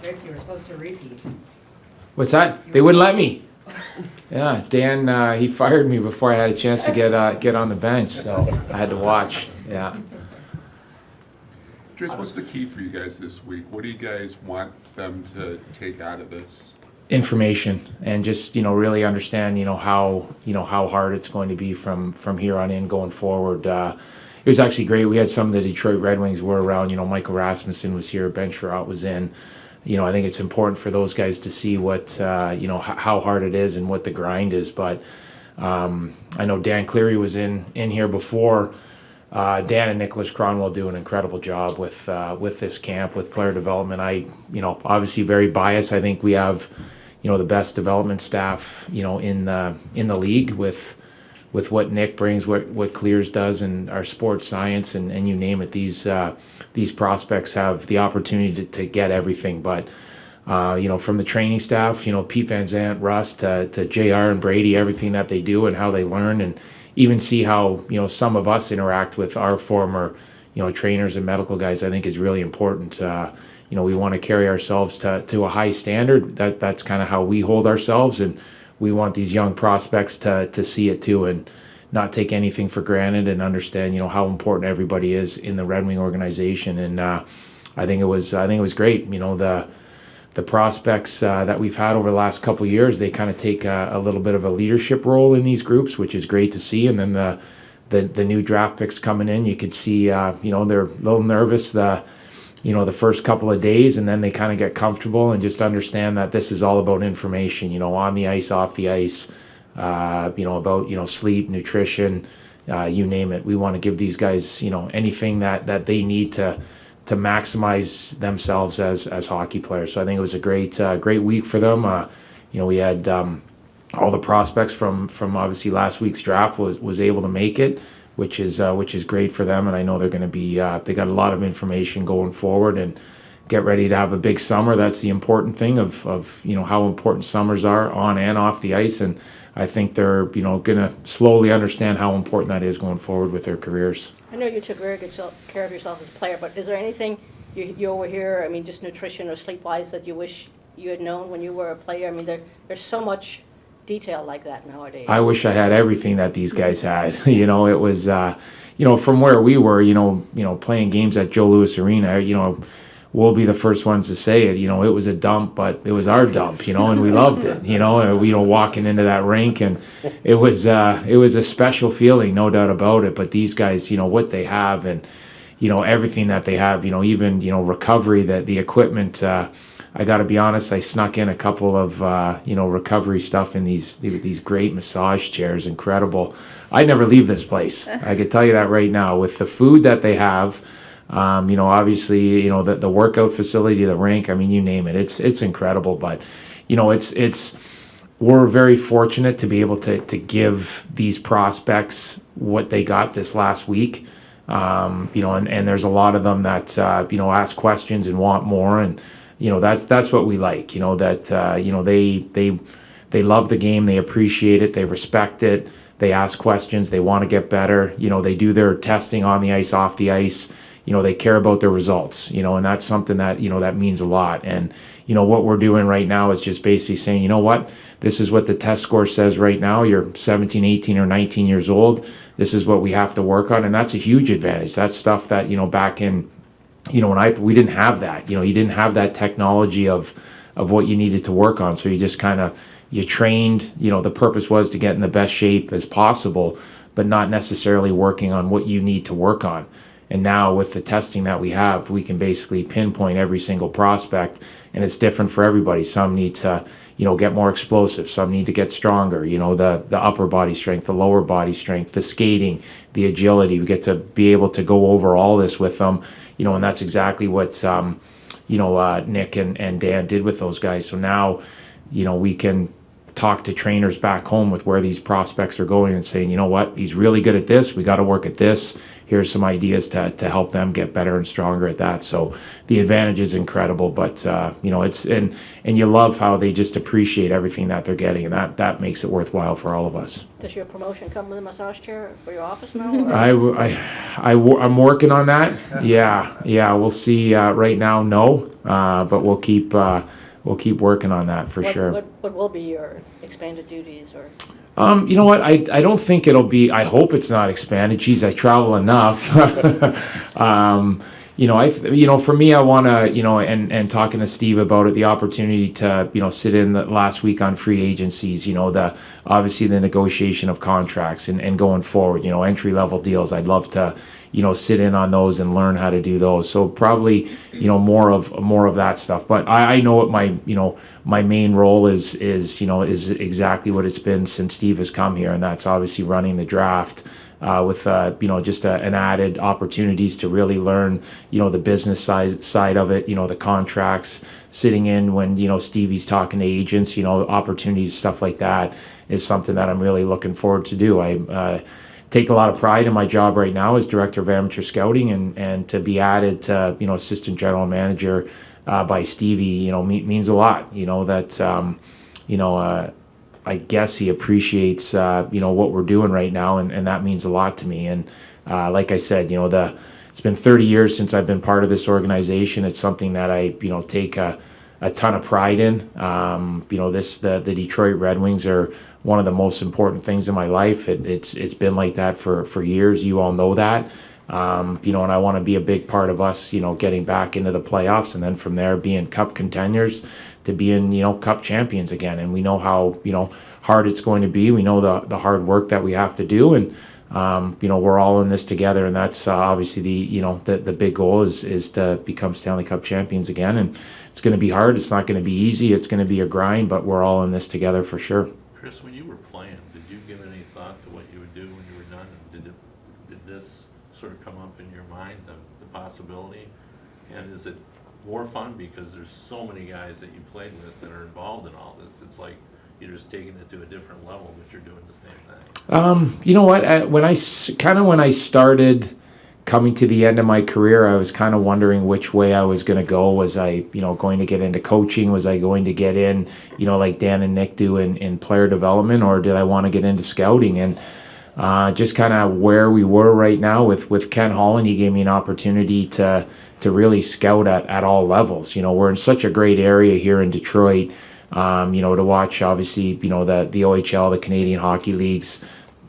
Rich, you were supposed to repeat. What's that? They wouldn't let me. Yeah, Dan, he fired me before I had a chance to get on the bench, so I had to watch. Yeah. Trish, what's the key for you guys this week? What do you guys want them to take out of this? Information, and just really understand how hard it's going to be from here on in going forward. It was actually great. We had some of the Detroit Red Wings were around. Michael Rasmussen was here. Ben Sherratt was in. I think it's important for those guys to see what how hard it is and what the grind is. But I know Dan Cleary was in here before. Dan and Nicholas Cronwell do an incredible job with this camp, with player development. I obviously very biased. I think we have the best development staff in the league with what Nick brings, what Clears does, and our sports science, and you name it. These prospects have the opportunity to get everything. But from the training staff, Pete Van Zandt, Russ, to JR and Brady, everything that they do and how they learn, and even see how some of us interact with our former trainers and medical guys, I think is really important. We want to carry ourselves to a high standard. That's kind of how we hold ourselves, and we want these young prospects to see it too, and not take anything for granted, and understand how important everybody is in the Red Wing organization. And I think it was great. The prospects that we've had over the last couple of years, they kind of take a little bit of a leadership role in these groups, which is great to see. And then the new draft picks coming in, you could see they're a little nervous the first couple of days, and then they kind of get comfortable and just understand that this is all about information, on the ice, off the ice, about sleep, nutrition, you name it. We want to give these guys anything that they need to maximize themselves as hockey players. So I think it was a great week for them. We had all the prospects from obviously last week's draft was able to make it, which is great for them. And I know they're going to be they got a lot of information going forward and get ready to have a big summer. That's the important thing of how important summers are on and off the ice. And I think they're going to slowly understand how important that is going forward with their careers. I know you took very good care of yourself as a player, but is there anything you over here, just nutrition or sleep-wise, that you wish you had known when you were a player? There's so much detail like that nowadays. I wish I had everything that these guys had. It was, from where we were, playing games at Joe Louis Arena, we'll be the first ones to say it. It was a dump, but it was our dump, and we loved it. Walking into that rink, and it was a special feeling, no doubt about it. But these guys, what they have, and everything that they have, even recovery, that the equipment. I got to be honest, I snuck in a couple of recovery stuff in these great massage chairs, incredible. I never leave this place. I can tell you that right now. With the food that they have. Obviously, the workout facility, the rink, you name it, it's incredible. But, we're very fortunate to be able to give these prospects what they got this last week. And there's a lot of them that, ask questions and want more. And, that's what we like, that, they love the game. They appreciate it. They respect it. They ask questions. They want to get better. They do their testing on the ice, off the ice. They care about their results, and that's something that, that means a lot. And, what we're doing right now is just basically saying, what, this is what the test score says right now. You're 17, 18, or 19 years old. This is what we have to work on. And that's a huge advantage. That's stuff that, back in, when we didn't have that, you didn't have that technology of what you needed to work on. So you just you trained, the purpose was to get in the best shape as possible, but not necessarily working on what you need to work on. And now with the testing that we have, we can basically pinpoint every single prospect, and it's different for everybody. Some need to, get more explosive. Some need to get stronger. The upper body strength, the lower body strength, the skating, the agility. We get to be able to go over all this with them, and that's exactly what, Nick and Dan did with those guys. So now, we can talk to trainers back home with where these prospects are going and saying, you know what, he's really good at this. We got to work at this. Here's some ideas to help them get better and stronger at that. So the advantage is incredible, but it's and you love how they just appreciate everything that they're getting, and that makes it worthwhile for all of us. Does your promotion come with a massage chair for your office now? Or? I'm working on that. Yeah. We'll see. Right now, no, but we'll keep working on that for sure. What will be your expanded duties or? You know what? I don't think it'll be. I hope it's not expanded. Geez, I travel enough. For me, I want to, and talking to Steve about it, the opportunity to, sit in last week on free agencies. Obviously the negotiation of contracts and going forward. Entry level deals. I'd love to, sit in on those and learn how to do those. So probably, more of that stuff. But I know what my main role is exactly what it's been since Steve has come here, and that's obviously running the draft. With just an added opportunities to really learn the business side of it, the contracts, sitting in when Stevie's talking to agents, opportunities, stuff like that is something that I'm really looking forward to do. I take a lot of pride in my job right now as director of amateur scouting, and to be added to assistant general manager by Stevie means a lot. I guess he appreciates what we're doing right now, and that means a lot to me. And like I said, it's been 30 years since I've been part of this organization. It's something that I take a ton of pride in. The Detroit Red Wings are one of the most important things in my life. It's been like that for years. You all know that. And I want to be a big part of us, getting back into the playoffs, and then from there being cup contenders to being, cup champions again. And we know how, hard it's going to be. We know the hard work that we have to do, and we're all in this together. And that's obviously the big goal is to become Stanley Cup champions again. And it's going to be hard. It's not going to be easy. It's going to be a grind, but we're all in this together for sure. Chris, when you were playing, did you give any thought to what you would do when you were done? Did this sort of come up in your mind, the possibility? And is it more fun because there's so many guys that you played with that are involved in all this? It's like you're just taking it to a different level, but you're doing the same thing. You know what? When I started coming to the end of my career, I was kind of wondering which way I was going to go. Was I, going to get into coaching? Was I going to get in, like Dan and Nick do in player development, or did I want to get into scouting? And just kind of where we were right now with Ken Holland, he gave me an opportunity to really scout at all levels. We're in such a great area here in Detroit, to watch, obviously, the OHL, the Canadian Hockey Leagues.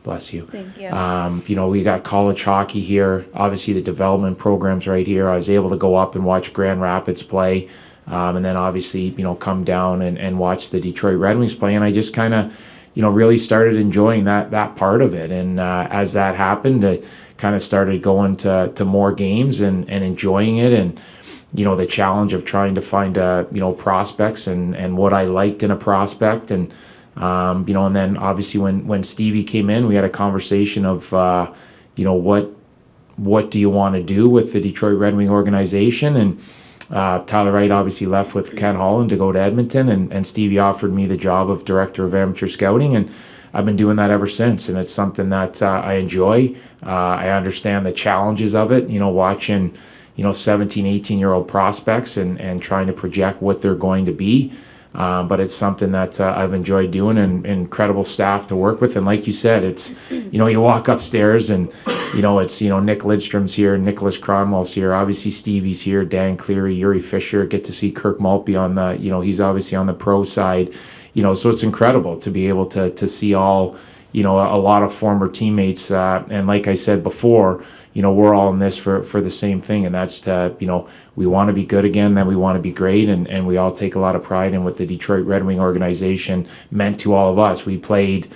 Bless you. Thank you. We got college hockey here. Obviously, the development programs right here. I was able to go up and watch Grand Rapids play, and then obviously, come down and watch the Detroit Red Wings play. And I just kind of, really started enjoying that part of it. And as that happened, I kind of started going to more games and enjoying it. And the challenge of trying to find prospects and what I liked in a prospect. And and then obviously when Stevie came in, we had a conversation of, what do you want to do with the Detroit Red Wing organization? And Tyler Wright obviously left with Ken Holland to go to Edmonton, and Stevie offered me the job of director of amateur scouting, and I've been doing that ever since. And it's something that I enjoy. I understand the challenges of it, watching, 17, 18-year-old prospects and trying to project what they're going to be. But it's something that I've enjoyed doing, and incredible staff to work with. And like you said, it's, you walk upstairs and, it's, Nick Lidstrom's here, Nicholas Cronwell's here, obviously Stevie's here, Dan Cleary, Yuri Fisher, get to see Kirk Maltby on the, he's obviously on the pro side, so it's incredible to be able to see all, a lot of former teammates. And like I said before, we're all in this for the same thing, and that's to, we want to be good again, then we want to be great, and we all take a lot of pride in what the Detroit Red Wing organization meant to all of us. We played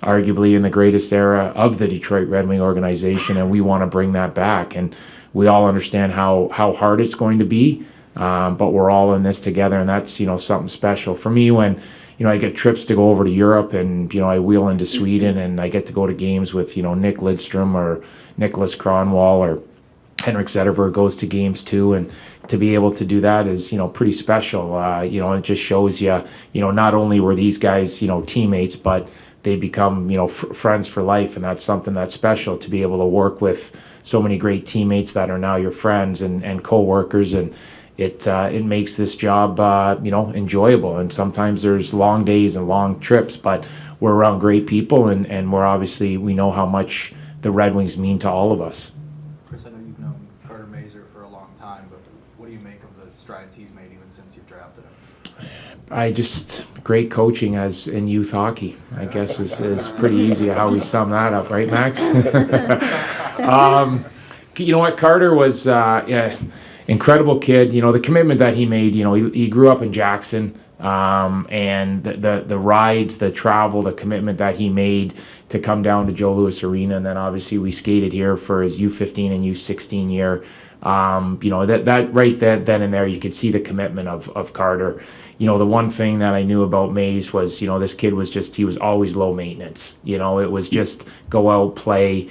arguably in the greatest era of the Detroit Red Wing organization, and we want to bring that back. And we all understand how hard it's going to be, but we're all in this together, and that's, something special. For me, when I get trips to go over to Europe, and I wheel into Sweden, and I get to go to games with Nick Lidstrom or Nicholas Cronwell or Henrik Zetterberg goes to games too, and to be able to do that is, pretty special. It just shows you, not only were these guys, teammates, but they become, friends for life, and that's something that's special to be able to work with so many great teammates that are now your friends and co-workers, and it makes this job, enjoyable. And sometimes there's long days and long trips, but we're around great people, and we know how much the Red Wings mean to all of us. Kris, I know you've known Carter Mazur for a long time, but what do you make of the strides he's made even since you've drafted him? Great coaching as in youth hockey, I guess is pretty easy how we sum that up, right, Max? You know what, Carter was incredible kid. The commitment that he made, he grew up in Jackson, and the rides, the travel, the commitment that he made to come down to Joe Louis Arena, and then obviously we skated here for his U15 and U16 year. That right then and there, you could see the commitment of Carter. The one thing that I knew about Mays was, this kid he was always low maintenance. It was just go out, play.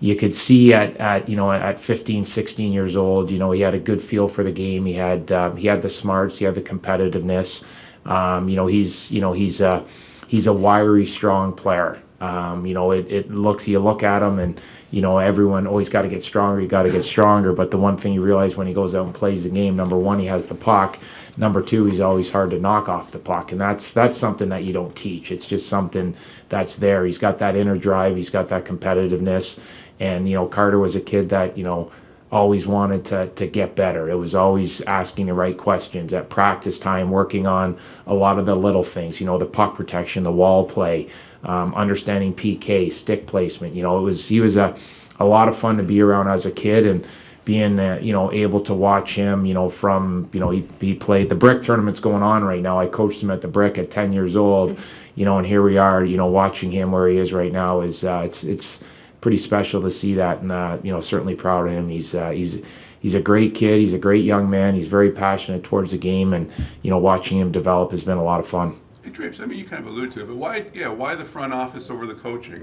You could see at 15, 16 years old, he had a good feel for the game. He had the smarts, he had the competitiveness. He's a wiry, strong player. You look at him and, everyone always got to get stronger. You got to get stronger. But the one thing you realize when he goes out and plays the game, number one, he has the puck. Number two, he's always hard to knock off the puck. And that's something that you don't teach. It's just something that's there. He's got that inner drive. He's got that competitiveness. And, Carter was a kid that, always wanted to get better. It was always asking the right questions at practice time, working on a lot of the little things, the puck protection, the wall play, understanding PK, stick placement. He was a lot of fun to be around as a kid, and being able to watch him, he played the Brick tournament's going on right now. I coached him at the Brick at 10 years old, and here we are, watching him where he is right now is it's pretty special to see that, and certainly proud of him. He's a great kid. He's a great young man. He's very passionate towards the game, and watching him develop has been a lot of fun. Hey, Drapes, you kind of alluded to it, but why the front office over the coaching?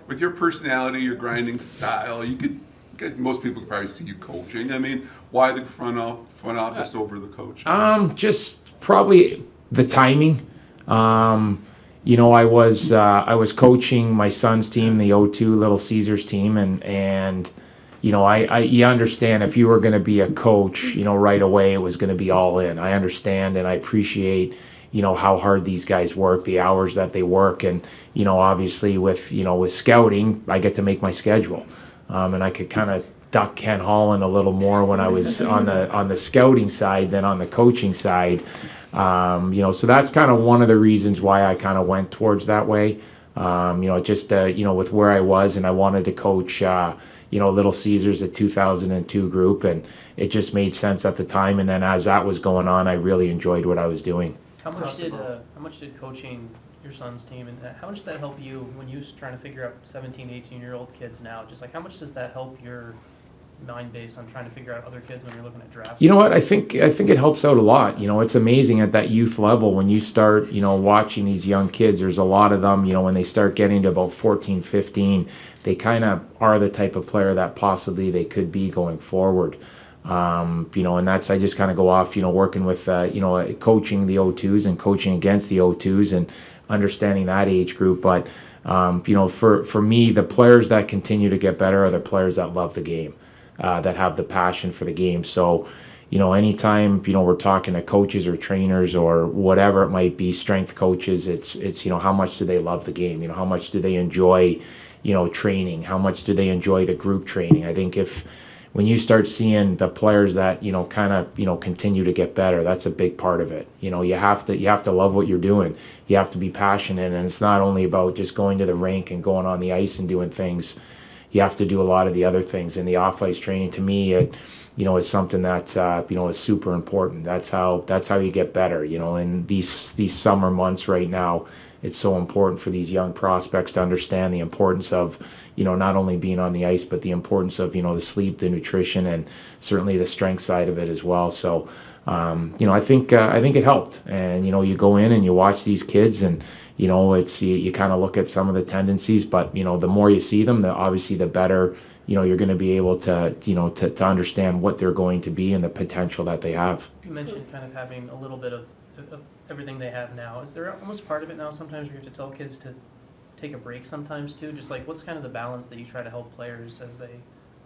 With your personality, your grinding style, most people could probably see you coaching. Why the front office over the coaching? Just probably the timing. I was coaching my son's team, the O2 Little Caesars team, and you understand if you were going to be a coach, right away it was going to be all in. I understand and I appreciate, how hard these guys work, the hours that they work, and obviously with scouting, I get to make my schedule, and I could kind of duck Ken Holland a little more when I was on the scouting side than on the coaching side. So that's kind of one of the reasons why I kind of went towards that way. With where I was, and I wanted to coach, Little Caesars, the 2002 group, and it just made sense at the time. And then as that was going on, I really enjoyed what I was doing. How much did coaching your son's team, and how much does that help you when you're trying to figure out 17, 18-year-old kids now? Just like how much does that help your mind base on trying to figure out other kids when you're looking at drafts? You know what? I think it helps out a lot. It's amazing at that youth level when you start, watching these young kids. There's a lot of them, when they start getting to about 14, 15, they kind of are the type of player that possibly they could be going forward. And that's, I just kind of go off, working with, coaching the O2s and coaching against the O2s and understanding that age group. But, for me, the players that continue to get better are the players that love the game. That have the passion for the game. So, anytime, we're talking to coaches or trainers or whatever it might be, strength coaches, it's how much do they love the game? How much do they enjoy, training? How much do they enjoy the group training? I think when you start seeing the players that, continue to get better, that's a big part of it. You have to love what you're doing. You have to be passionate, and it's not only about just going to the rink and going on the ice and doing things. You have to do a lot of the other things, and the off-ice training to me, is something that's is super important. That's how you get better. In these summer months right now, it's so important for these young prospects to understand the importance of not only being on the ice, but the importance of the sleep, the nutrition, and certainly the strength side of it as well. So I think it helped, and you go in and you watch these kids, and you kind of look at some of the tendencies, but the more you see them, obviously the better you're going to be able to, to understand what they're going to be and the potential that they have. You mentioned kind of having a little bit of everything they have now. Is there almost part of it now sometimes where you have to tell kids to take a break sometimes too? Just like what's kind of the balance that you try to help players as they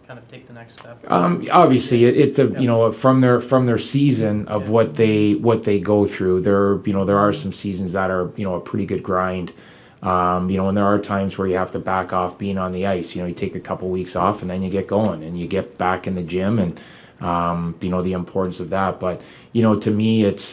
kind of take the next step? Obviously, from their season of what they go through, there are some seasons that are a pretty good grind. And there are times where you have to back off being on the ice. You take a couple weeks off and then you get going and you get back in the gym and the importance of that. But to me, it's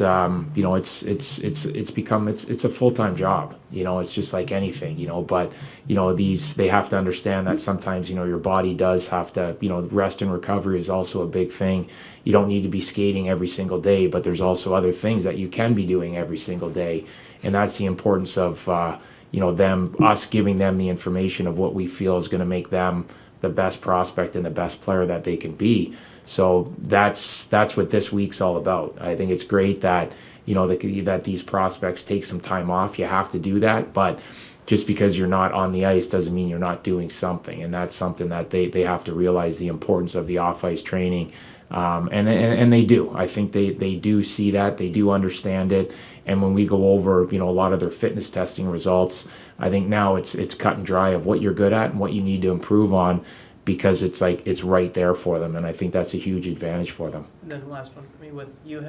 become it's a full-time job. It's just like anything. But they have to understand that sometimes your body does have to rest and recovery is also a big thing. You don't need to be skating every single day, but there's also other things that you can be doing every single day, and that's the importance of us giving them the information of what we feel is going to make them the best prospect and the best player that they can be. So that's what this week's all about. I think it's great that that these prospects take some time off. You have to do that, but just because you're not on the ice doesn't mean you're not doing something, and that's something that they have to realize the importance of the off-ice training. And they do. I think they do see that. They do understand it. And when we go over, a lot of their fitness testing results, I think now it's cut and dry of what you're good at and what you need to improve on, because it's right there for them. And I think that's a huge advantage for them. And then the last one for me, you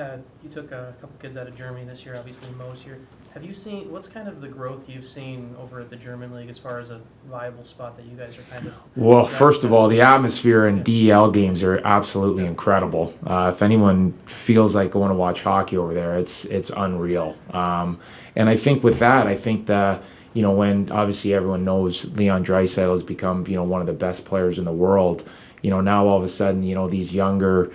took a couple kids out of Germany this year, obviously most year. Have you seen, what's kind of the growth you've seen over at the German league as far as a viable spot that you guys are kind of? Well, first of all, the atmosphere in DEL games are absolutely incredible. If anyone feels like going to watch hockey over there, it's unreal. And I think with that, when obviously everyone knows Leon Draisaitl has become, one of the best players in the world, now all of a sudden, these younger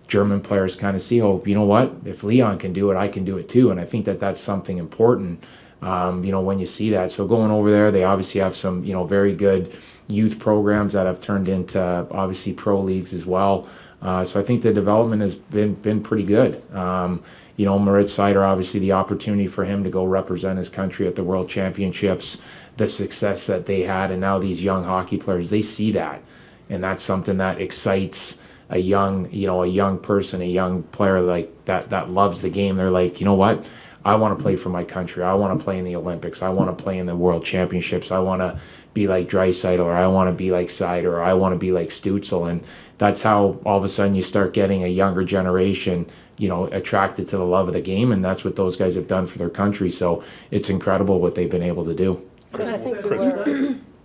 German players kind of see, oh, you know what? If Leon can do it, I can do it too. And I think that's something important, when you see that. So going over there, they obviously have some, very good youth programs that have turned into obviously pro leagues as well. So I think the development has been pretty good. Moritz Seider, obviously the opportunity for him to go represent his country at the World Championships, the success that they had, and now these young hockey players, they see that. And that's something that excites a young person, a young player like that loves the game. They're like, you know what? I want to play for my country. I want to play in the Olympics. I want to play in the World Championships. I want to be like Draisaitl, or I want to be like Seider, or I want to be like Stützle. And that's how all of a sudden you start getting a younger generation, attracted to the love of the game, and that's what those guys have done for their country. So it's incredible what they've been able to do. I think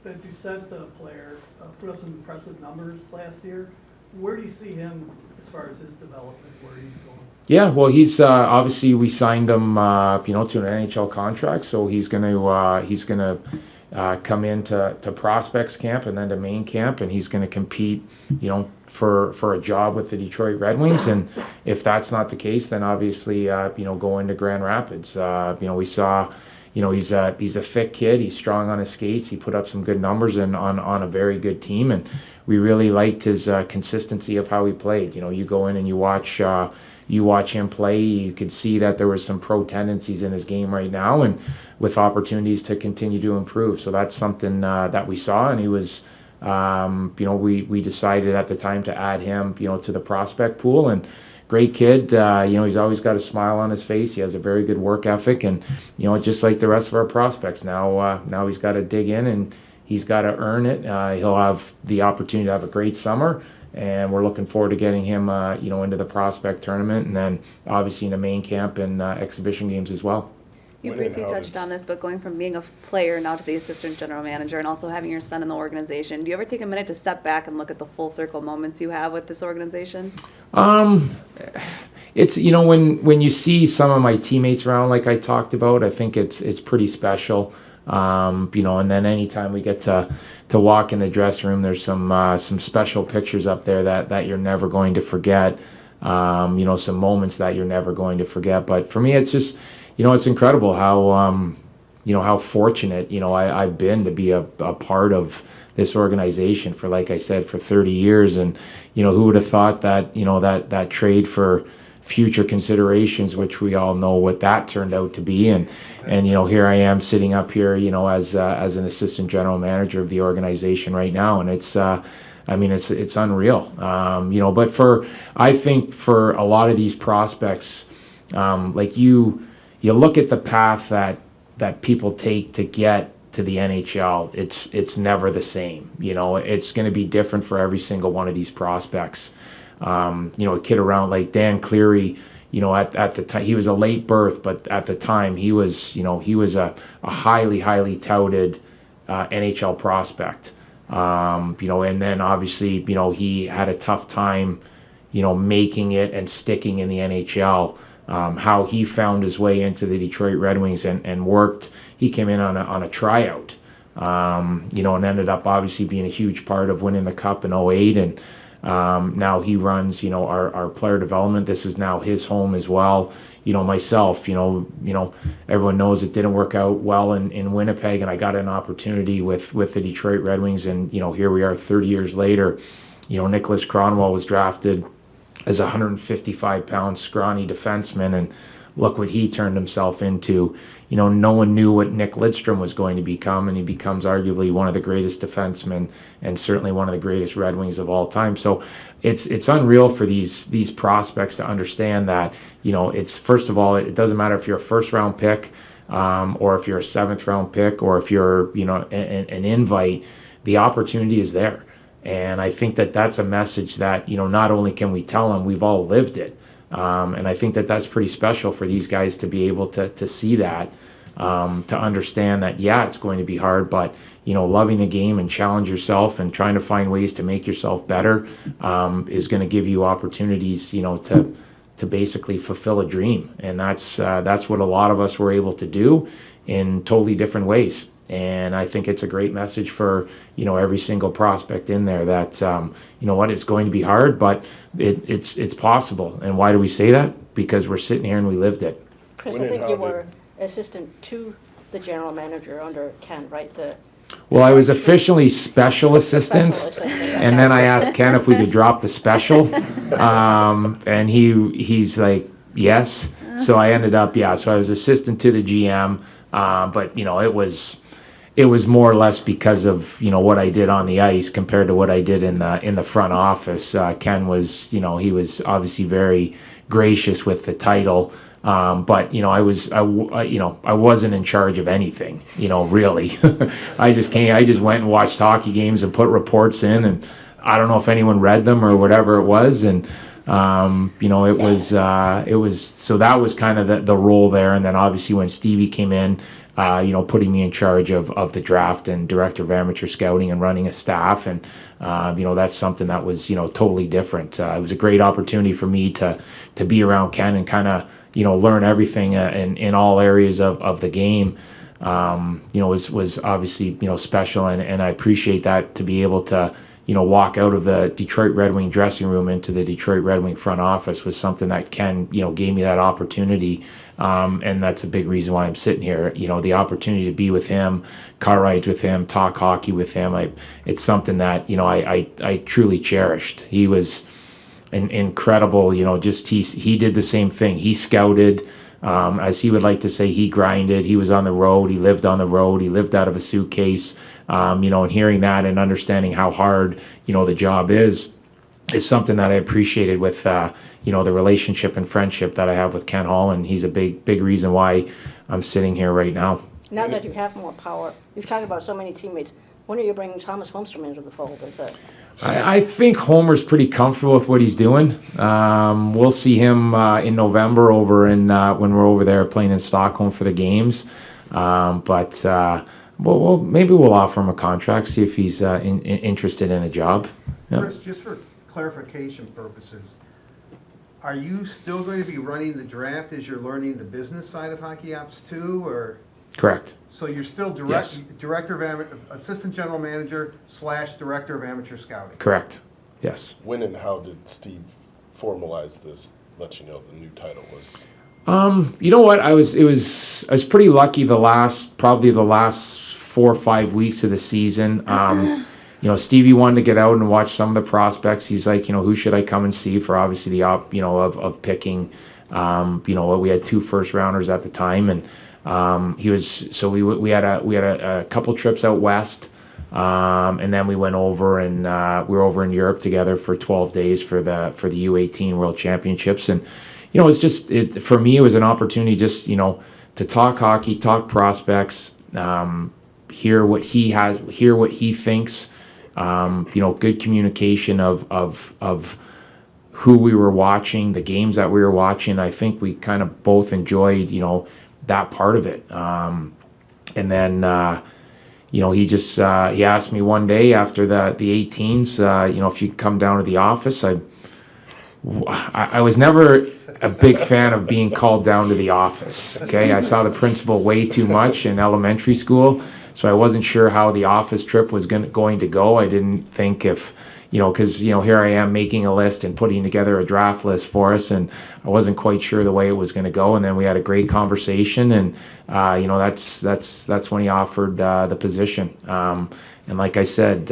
That Doucette player put up some impressive numbers last year. Where do you see him as far as his development, where he's going? Yeah, well, he's obviously we signed him, to an NHL contract, so he's gonna come into prospects camp and then to main camp, and he's gonna compete, for a job with the Detroit Red Wings. And if that's not the case, then obviously, go into Grand Rapids. We saw. He's a fit kid. He's strong on his skates. He put up some good numbers and on a very good team, and we really liked his consistency of how he played. You go in and you watch him play. You could see that there was some pro tendencies in his game right now, and with opportunities to continue to improve. So that's something that we saw, and he was. We decided at the time to add him, to the prospect pool, and. Great kid, he's always got a smile on his face. He has a very good work ethic, and just like the rest of our prospects, now he's got to dig in and he's got to earn it. He'll have the opportunity to have a great summer, and we're looking forward to getting him, into the prospect tournament, and then obviously in the main camp and exhibition games as well. You briefly touched on this, but going from being a player now to the assistant general manager and also having your son in the organization, do you ever take a minute to step back and look at the full circle moments you have with this organization? It's, when you see some of my teammates around, like I talked about, I think it's pretty special. And then anytime we get to walk in the dressing room, there's some special pictures up there that you're never going to forget. Some moments that you're never going to forget. But for me, it's just, it's incredible how fortunate, I've been to be a part of this organization for, like I said, for 30 years. And, who would have thought that, that trade for future considerations, which we all know what that turned out to be. And here I am sitting up here, as an assistant general manager of the organization right now. And it's, I mean, it's unreal. But I think for a lot of these prospects, like you look at the path that people take to get to the NHL. It's never the same. It's going to be different for every single one of these prospects. A kid around like Dan Cleary. At the time he was a late birth, but at the time he was a highly touted NHL prospect. And then obviously, he had a tough time, making it and sticking in the NHL. How he found his way into the Detroit Red Wings and worked. He came in on a tryout, and ended up obviously being a huge part of winning the Cup in '08. And now he runs, our player development. This is now his home as well. Myself, everyone knows it didn't work out well in Winnipeg, and I got an opportunity with the Detroit Red Wings, and here we are 30 years later. Nicholas Cronwell was drafted as a 155-pound scrawny defenseman, and look what he turned himself into. No one knew what Nick Lidstrom was going to become, and he becomes arguably one of the greatest defensemen and certainly one of the greatest Red Wings of all time. So it's unreal for these prospects to understand that, it's, first of all, it doesn't matter if you're a first-round pick or if you're a seventh-round pick or if you're, an invite, the opportunity is there. And I think that that's a message that, not only can we tell them, we've all lived it. And I think that that's pretty special for these guys to be able to see that, to understand that, yeah, it's going to be hard, but, loving the game and challenge yourself and trying to find ways to make yourself better is going to give you opportunities, to basically fulfill a dream. And that's what a lot of us were able to do in totally different ways. And I think it's a great message for, every single prospect in there that, it's going to be hard, but it's possible. And why do we say that? Because we're sitting here and we lived it. Chris, I think you were assistant to the general manager under Ken, right? Well, I was officially special assistant, and then I asked Ken if we could drop the special, and he's like, yes. So I ended up, so I was assistant to the GM, but, it was more or less because of what I did on the ice compared to what I did in the front office. Ken was he was obviously very gracious with the title, but I wasn't in charge of anything. Really, I just went and watched hockey games and put reports in, and I don't know if anyone read them or whatever it was, and it was so that was kind of the role there. And then obviously when Stevie came in, putting me in charge of the draft and director of amateur scouting and running a staff. And, that's something that was, totally different. It was a great opportunity for me to be around Ken and kind of, learn everything in all areas of the game. Was obviously, special. And I appreciate that, to be able to, walk out of the Detroit Red Wing dressing room into the Detroit Red Wing front office was something that Ken, gave me that opportunity. And that's a big reason why I'm sitting here. The opportunity to be with him, car rides with him, talk hockey with him. It's something that, I truly cherished. He was an incredible, he did the same thing. He scouted, as he would like to say, he grinded. He was on the road. He lived on the road. He lived out of a suitcase. And hearing that and understanding how hard, the job is something that I appreciated with, the relationship and friendship that I have with Ken Hall. And he's a big reason why I'm sitting here right now. Now that you have more power, you've talked about so many teammates. When are you bringing Thomas Holmstrom into the fold? I think Homer's pretty comfortable with what he's doing. We'll see him in November over when we're over there playing in Stockholm for the games. Well, maybe we'll offer him a contract, see if he's interested in a job. Yeah. Chris, just for clarification purposes, are you still going to be running the draft as you're learning the business side of hockey ops too, or? Correct. So you're still Yes. director of assistant general manager / director of amateur scouting. Correct. Yes. When and how did Steve formalize this? Let you know the new title was. You know what? I was pretty lucky probably the last 4 or 5 weeks of the season. Stevie wanted to get out and watch some of the prospects. He's like, who should I come and see for obviously the of picking. We had 2 first rounders at the time, and we had a couple trips out west. And then we went over and we were over in Europe together for 12 days for the U18 World Championships. And it's just for me, it was an opportunity just to talk hockey, talk prospects, hear what he has, hear what he thinks. Good communication of who we were watching, the games that we were watching. I think we kind of both enjoyed that part of it. And then he asked me one day after the 18s, if you come down to the office. I was never a big fan of being called down to the office. Okay, I saw the principal way too much in elementary school, so I wasn't sure how the office trip was going to go. I didn't think if, because here I am making a list and putting together a draft list for us, and I wasn't quite sure the way it was going to go. And then we had a great conversation, and that's when he offered the position. And like I said,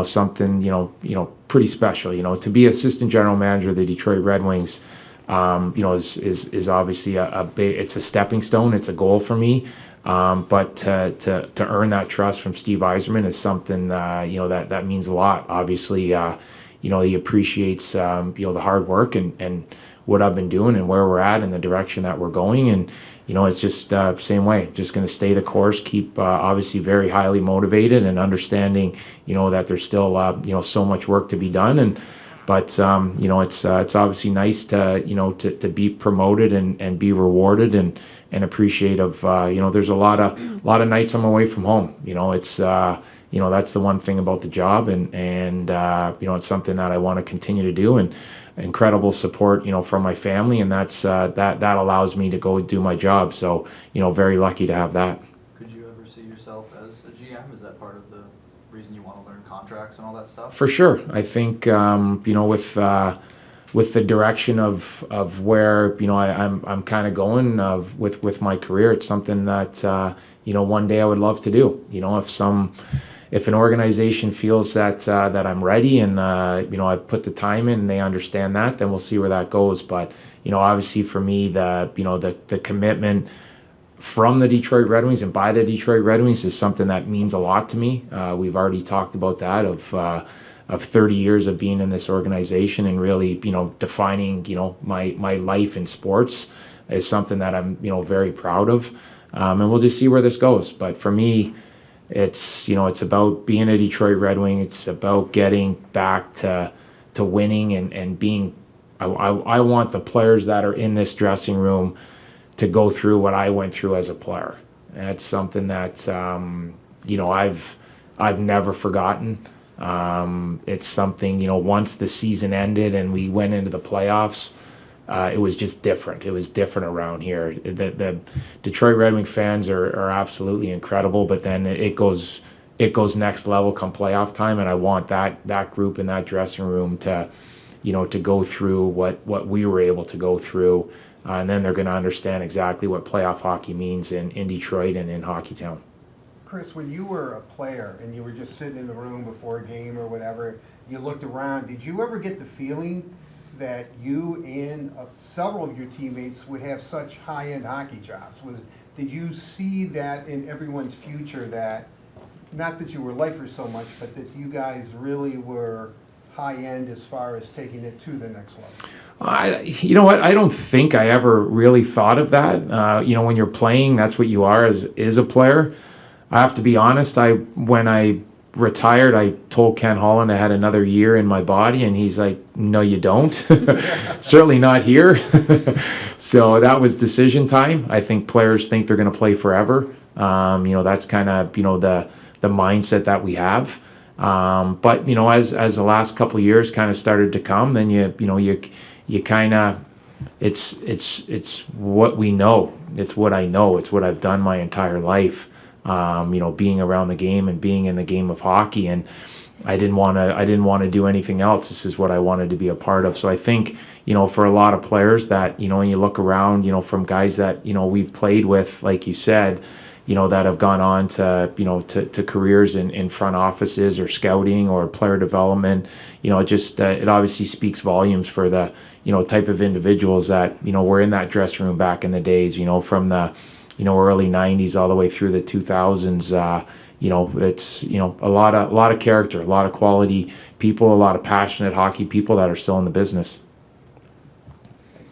something pretty special. To be assistant general manager of the Detroit Red Wings, is obviously a big. It's a stepping stone. It's a goal for me. But to earn that trust from Steve Yzerman is something that means a lot. Obviously, he appreciates the hard work and what I've been doing and where we're at and the direction that we're going. And it's just same way. Just going to stay the course. Keep obviously very highly motivated and understanding that there's still so much work to be done. But it's obviously nice to be promoted and be rewarded and appreciate of there's a lot of nights I'm away from home. It's that's the one thing about the job, and it's something that I want to continue to do, and incredible support from my family, and that allows me to go do my job. So very lucky to have that. Could you ever see yourself as a GM? Is that part of the reason you want to learn contracts and all that stuff? For sure. I think with the direction of where I'm kind of going with my career, it's something that one day I would love to do. If an organization feels that I'm ready and I've put the time in and they understand that, then we'll see where that goes. But obviously for me, the commitment from the Detroit Red Wings and by the Detroit Red Wings is something that means a lot to me. We've already talked about that of 30 years of being in this organization and really defining my life in sports is something that I'm very proud of, and we'll just see where this goes. But for me, it's about being a Detroit Red Wing. It's about getting back to winning and being. I want the players that are in this dressing room to go through what I went through as a player. And it's something that I've never forgotten. It's something once the season ended and we went into the playoffs, it was just different. It was different around here. The Detroit Red Wing fans are absolutely incredible, but then it goes next level come playoff time, and I want that group in that dressing room to go through what we were able to go through, and then they're going to understand exactly what playoff hockey means in Detroit and in Hockeytown. Kris, when you were a player and you were just sitting in the room before a game or whatever, you looked around, did you ever get the feeling that you and several of your teammates would have such high-end hockey jobs? Did you see that in everyone's future, that not that you were lifers so much, but that you guys really were high-end as far as taking it to the next level? You know what? I don't think I ever really thought of that. When you're playing, that's what you are as a player. I have to be honest. When I retired, I told Ken Holland I had another year in my body, and he's like, "No, you don't. Certainly not here." So that was decision time. I think players think they're going to play forever. That's kind of the mindset that we have. But as the last couple of years kind of started to come, then you kind of it's what we know. It's what I know. It's what I've done my entire life. Being around the game and being in the game of hockey, and I didn't want to do anything else. This is what I wanted to be a part of. So I think for a lot of players that when you look around, from guys that we've played with, like you said, that have gone on to to careers in front offices or scouting or player development, it obviously speaks volumes for the type of individuals that were in that dressing room back in the days, from the early 90s all the way through the 2000s. it's a lot of character, a lot of quality people, a lot of passionate hockey people that are still in the business.